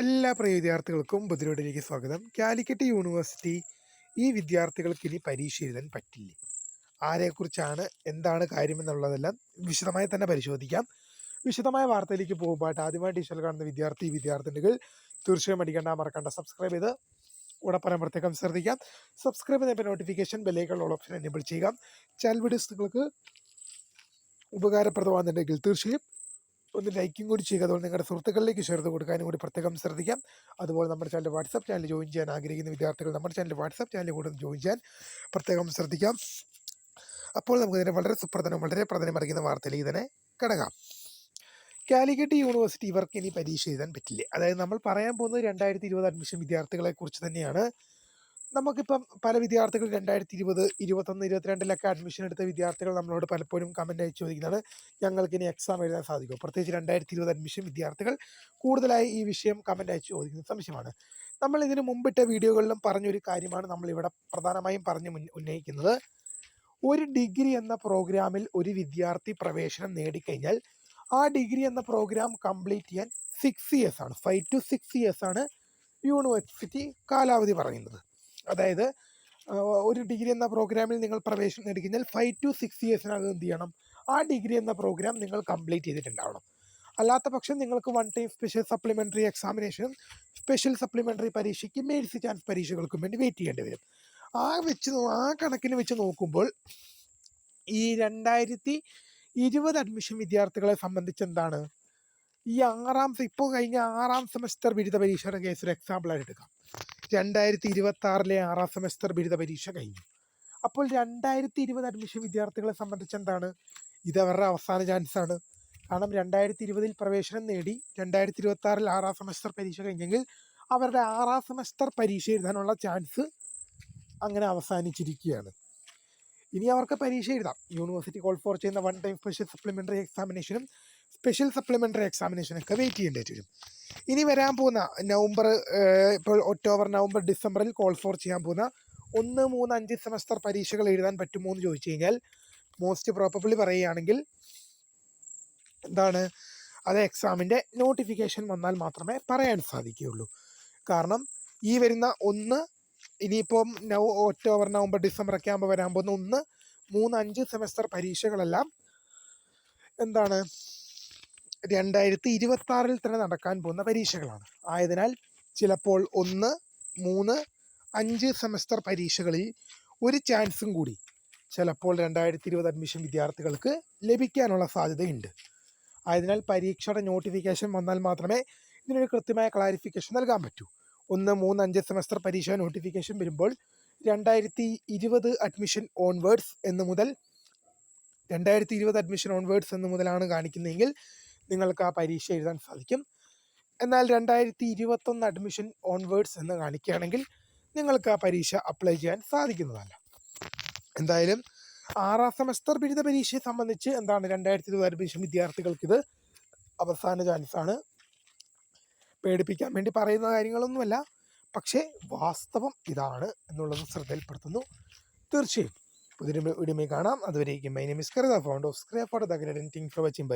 എല്ലാ പ്രിയ വിദ്യാർത്ഥികൾക്കും ബുദ്ധിമുട്ടിലേക്ക് സ്വാഗതം. കാലിക്കറ്റ് യൂണിവേഴ്സിറ്റി ഈ വിദ്യാർത്ഥികൾക്ക് ഇനി പരീക്ഷ എഴുതാൻ പറ്റില്ലേ? ആരെക്കുറിച്ചാണ്, എന്താണ് കാര്യമെന്നുള്ളതെല്ലാം വിശദമായി തന്നെ പരിശോധിക്കാം. വിശദമായ വാർത്തയിലേക്ക് പോകുമ്പോൾ ആദ്യമായിട്ട് ഈ ചാനൽ കാണുന്ന വിദ്യാർത്ഥിനികൾ തീർച്ചയായും മറക്കണ്ട സബ്സ്ക്രൈബ് ചെയ്ത് ഉടപ്പറം പ്രത്യേകം ശ്രദ്ധിക്കാം. സബ്സ്ക്രൈബ് ചെയ്യുമ്പോൾ നോട്ടിഫിക്കേഷൻ ബെല്ലൈക്കൺ ഓപ്ഷൻ എനേബിൾ ചെയ്യുക. ചാനൽ വീഡിയോസ് നിങ്ങൾക്ക് ഉപകാരപ്രദമാകുന്നുണ്ടെങ്കിൽ തീർച്ചയായും ഒന്ന് ലൈക്കും കൂടി ചെയ്യുക. അതുപോലെ നിങ്ങളുടെ സുഹൃത്തുക്കളിലേക്ക് ഷെയർ ചെയ്ത് കൊടുക്കാനും കൂടി പ്രത്യേകം ശ്രദ്ധിക്കാം. അതുപോലെ നമ്മുടെ ചാനൽ വാട്സാപ്പ് ചാനൽ ജോയിൻ ചെയ്യാൻ ആഗ്രഹിക്കുന്ന വിദ്യാർത്ഥികൾ നമ്മുടെ ചാനൽ വാട്സാപ്പ് ചാനൽ കൂടെ ജോയിൻ ചെയ്യാൻ പ്രത്യേകം ശ്രദ്ധിക്കാം. അപ്പോൾ നമുക്ക് ഇതിനെ വളരെ പ്രധാനമറിയുന്ന വാർത്തയിലേക്ക് തന്നെ കടക്കാം. കാലിക്കറ്റ് യൂണിവേഴ്സിറ്റി ഇവർക്ക് ഇനി പരീക്ഷ എഴുതാൻ പറ്റില്ല. അതായത് നമ്മൾ പറയാൻ പോകുന്നത് 2020 അഡ്മിഷൻ വിദ്യാർത്ഥികളെ കുറിച്ച് തന്നെയാണ്. നമുക്കിപ്പം പല വിദ്യാർത്ഥികൾ 2020, 2021, 2022 അഡ്മിഷൻ എടുത്ത വിദ്യാർത്ഥികൾ നമ്മളോട് പലപ്പോഴും കമൻ്റ് അയച്ച് ചോദിക്കുന്നതാണ്, ഞങ്ങൾക്ക് ഇനി എക്സാം എഴുതാൻ സാധിക്കുമോ? പ്രത്യേകിച്ച് 2020 അഡ്മിഷൻ വിദ്യാർത്ഥികൾ കൂടുതലായി ഈ വിഷയം കമൻ്റ് അയച്ച് ചോദിക്കുന്ന സംശയമാണ്. നമ്മൾ ഇതിന് മുമ്പിട്ട വീഡിയോകളിലും പറഞ്ഞൊരു കാര്യമാണ് നമ്മളിവിടെ പ്രധാനമായും ഉന്നയിക്കുന്നത്. ഒരു ഡിഗ്രി എന്ന പ്രോഗ്രാമിൽ ഒരു വിദ്യാർത്ഥി പ്രവേശനം നേടിക്കഴിഞ്ഞാൽ ആ ഡിഗ്രി എന്ന പ്രോഗ്രാം കംപ്ലീറ്റ് ചെയ്യാൻ 6 years ആണ്, 5 to 6 years ആണ് യൂണിവേഴ്സിറ്റി കാലാവധി പറയുന്നത്. അതായത് ഒരു ഡിഗ്രി എന്ന പ്രോഗ്രാമിൽ നിങ്ങൾ പ്രവേശനം നേടിക്കഴിഞ്ഞാൽ 5 to 6 yearsനകം എന്ത് ചെയ്യണം? ആ ഡിഗ്രി എന്ന പ്രോഗ്രാം നിങ്ങൾ കംപ്ലീറ്റ് ചെയ്തിട്ടുണ്ടാവണം. അല്ലാത്ത പക്ഷം നിങ്ങൾക്ക് വൺ ടൈം സ്പെഷ്യൽ സപ്ലിമെൻ്ററി എക്സാമിനേഷനും സ്പെഷ്യൽ സപ്ലിമെൻ്ററി പരീക്ഷയ്ക്ക് മെയിൻസ് ചാൻസ് പരീക്ഷകൾക്കും വേണ്ടി വെയിറ്റ് ചെയ്യേണ്ടി വരും. ആ കണക്കിന് വെച്ച് നോക്കുമ്പോൾ ഈ 2020 അഡ്മിഷൻ വിദ്യാർത്ഥികളെ സംബന്ധിച്ച് എന്താണ്, ഈ ഇപ്പോൾ കഴിഞ്ഞ 6ാം സെമസ്റ്റർ ബിരുദ പരീക്ഷയുടെ കേസ് ഒരു എക്സാമ്പിളായിട്ട് എടുക്കാം. 2026 6ാം സെമസ്റ്റർ ബിരുദ പരീക്ഷ കഴിഞ്ഞു. അപ്പോൾ 2020 അഡ്മിഷൻ വിദ്യാർത്ഥികളെ സംബന്ധിച്ച് എന്താണ്, ഇതവരുടെ അവസാന ചാൻസാണ്. കാരണം 2020 പ്രവേശനം നേടി 2026 6ാം സെമസ്റ്റർ പരീക്ഷ കഴിഞ്ഞെങ്കിൽ അവരുടെ 6ാം സെമസ്റ്റർ പരീക്ഷ എഴുതാനുള്ള ചാൻസ് അങ്ങനെ അവസാനിച്ചിരിക്കുകയാണ്. ഇനി അവർക്ക് പരീക്ഷ എഴുതാം. യൂണിവേഴ്സിറ്റി കോൾ ഫോർ ചെയ്യുന്ന വൺ ടൈം സ്പെഷ്യൽ സപ്ലിമെൻ്ററി എക്സാമിനേഷനും സ്പെഷ്യൽ സപ്ലിമെൻ്ററി എക്സാമിനേഷനൊക്കെ വെയിറ്റ് ചെയ്യേണ്ടി വരും. ഇനി വരാൻ പോകുന്ന ഇപ്പോൾ ഒക്ടോബർ, നവംബർ, ഡിസംബറിൽ കോൾ ഫോർ ചെയ്യാൻ പോകുന്ന 1, 3, 5 സെമസ്റ്റർ പരീക്ഷകൾ എഴുതാൻ പറ്റുമോ എന്ന് ചോദിച്ചു കഴിഞ്ഞാൽ മോസ്റ്റ് പ്രോബബ്ലി പറയുകയാണെങ്കിൽ എന്താണ്, അത് എക്സാമിൻ്റെ നോട്ടിഫിക്കേഷൻ വന്നാൽ മാത്രമേ പറയാൻ സാധിക്കുകയുള്ളൂ. കാരണം ഈ വരുന്ന ഇനിയിപ്പം ഒക്ടോബർ, നവംബർ, ഡിസംബർ ഒക്കെ ആകുമ്പോൾ വരാൻ പോകുന്ന 1, 3, 5 സെമസ്റ്റർ പരീക്ഷകളെല്ലാം എന്താണ് 2026 തന്നെ നടക്കാൻ പോകുന്ന പരീക്ഷകളാണ്. ആയതിനാൽ ചിലപ്പോൾ 1, 3, 5 സെമസ്റ്റർ പരീക്ഷകളിൽ ഒരു ചാൻസും കൂടി ചിലപ്പോൾ 2020 അഡ്മിഷൻ വിദ്യാർത്ഥികൾക്ക് ലഭിക്കാനുള്ള സാധ്യതയുണ്ട്. ആയതിനാൽ പരീക്ഷയുടെ നോട്ടിഫിക്കേഷൻ വന്നാൽ മാത്രമേ ഇതിനൊരു കൃത്യമായ ക്ലാരിഫിക്കേഷൻ നൽകാൻ പറ്റൂ. 1, 3, 5 സെമസ്റ്റർ പരീക്ഷ നോട്ടിഫിക്കേഷൻ വരുമ്പോൾ 2020 അഡ്മിഷൻ ഓൺവേർഡ്സ് എന്ന് മുതലാണ് കാണിക്കുന്നതെങ്കിൽ നിങ്ങൾക്ക് ആ പരീക്ഷ എഴുതാൻ സാധിക്കും. എന്നാൽ 2021 അഡ്മിഷൻ ഓൺവേർഡ്സ് എന്ന് കാണിക്കുകയാണെങ്കിൽ നിങ്ങൾക്ക് ആ പരീക്ഷ അപ്ലൈ ചെയ്യാൻ സാധിക്കുന്നതല്ല. എന്തായാലും 6ാം സെമസ്റ്റർ ബിരുദ പരീക്ഷയെ സംബന്ധിച്ച് എന്താണ് 2020 അഡ്മിഷൻ വിദ്യാർത്ഥികൾക്കിത് അവസാന ചാൻസാണ്. പേടിപ്പിക്കാൻ വേണ്ടി പറയുന്ന കാര്യങ്ങളൊന്നുമല്ല, പക്ഷേ വാസ്തവം ഇതാണ് എന്നുള്ളത് ശ്രദ്ധയിൽപ്പെടുത്തുന്നു. തീർച്ചയായും പുതിയൊരു വീഡിയോയിൽ കാണാം. അതുവരേക്കും my name is Karitha, founder of scrap for the great thing for watching.